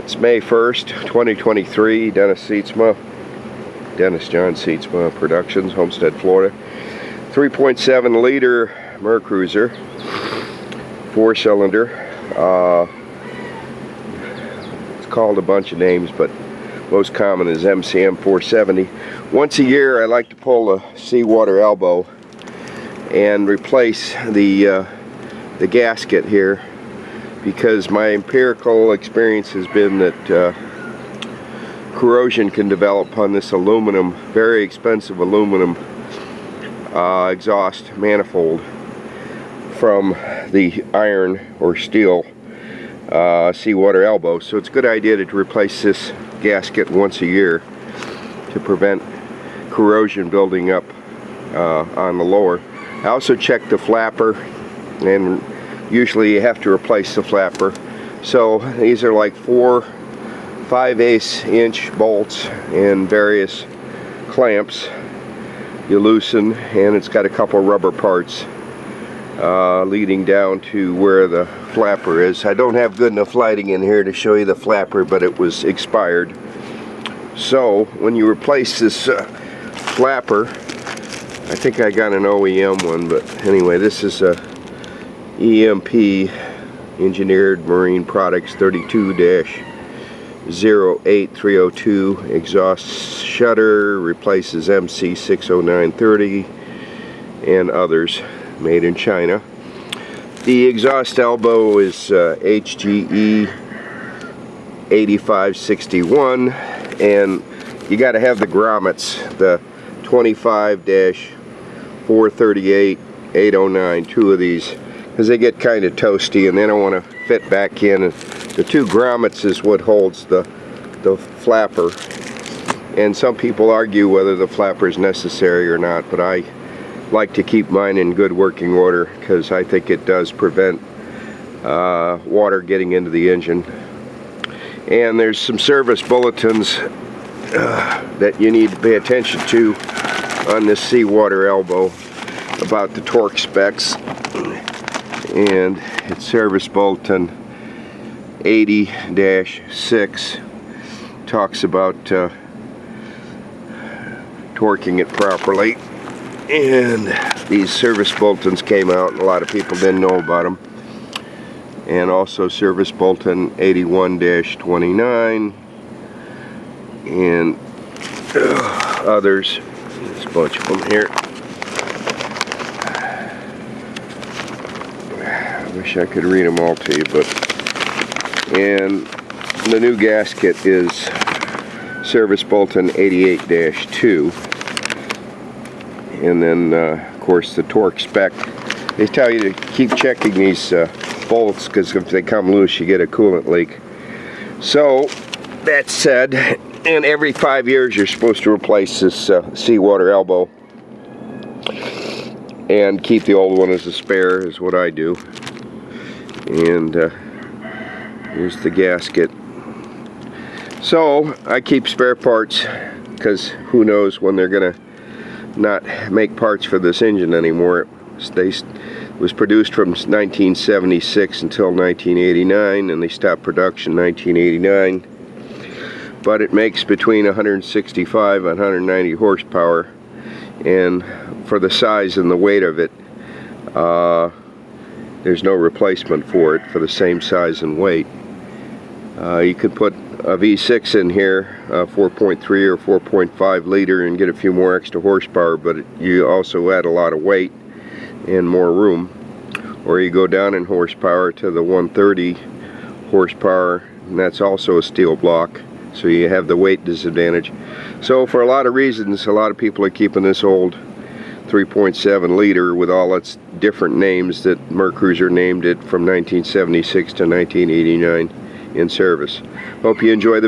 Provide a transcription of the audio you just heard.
It's May 1st, 2023. Dennis John Seatsma Productions, Homestead, Florida. 3.7 liter MerCruiser, 4-cylinder. It's called a bunch of names, but most common is MCM 470. Once a year I like to pull a seawater elbow and replace the gasket here, because my empirical experience has been that corrosion can develop on this aluminum, very expensive aluminum exhaust manifold from the iron or steel seawater elbow. So it's a good idea to replace this gasket once a year to prevent corrosion building up on the lower. I also check the flapper, and usually you have to replace the flapper. So these are like 4 5/8 inch bolts and various clamps. You loosen, and it's got a couple rubber parts leading down to where the flapper is. I don't have good enough lighting in here to show you the flapper, but it was expired. So when you replace this flapper, I think I got an OEM one, but anyway, this is a EMP, Engineered Marine Products 32-08302 exhaust shutter, replaces MC 60930 and others, made in China. The exhaust elbow is HGE 8561, and you got to have the grommets, the 25-438-809, 2 of these, because they get kind of toasty and they don't want to fit back in. And the 2 grommets is what holds the flapper, and some people argue whether the flapper is necessary or not, but I like to keep mine in good working order because I think it does prevent water getting into the engine. And there's some service bulletins that you need to pay attention to on this seawater elbow about the torque specs. And it's service bulletin 80-6 talks about torquing it properly. And these service bulletins came out and a lot of people didn't know about them. And also service bulletin 81-29 and others. There's a bunch of them here. I wish I could read them all to you, but and the new gasket is service bulletin 88-2, and then of course the torque spec. They tell you to keep checking these bolts, because if they come loose you get a coolant leak. So that said, and every 5 years you're supposed to replace this seawater elbow and keep the old one as a spare, is what I do. And here's the gasket. So I keep spare parts, because who knows when they're gonna not make parts for this engine anymore. It was produced from 1976 until 1989, and they stopped production in 1989. But it makes between 165 and 190 horsepower, and for the size and the weight of it, there's no replacement for it for the same size and weight. You could put a V6 in here, 4.3 or 4.5 liter, and get a few more extra horsepower, but you also add a lot of weight and more room. Or you go down in horsepower to the 130 horsepower, and that's also a steel block, so you have the weight disadvantage. So for a lot of reasons, a lot of people are keeping this old 3.7 liter with all its different names that MerCruiser named it from 1976 to 1989 in service. Hope you enjoy the video.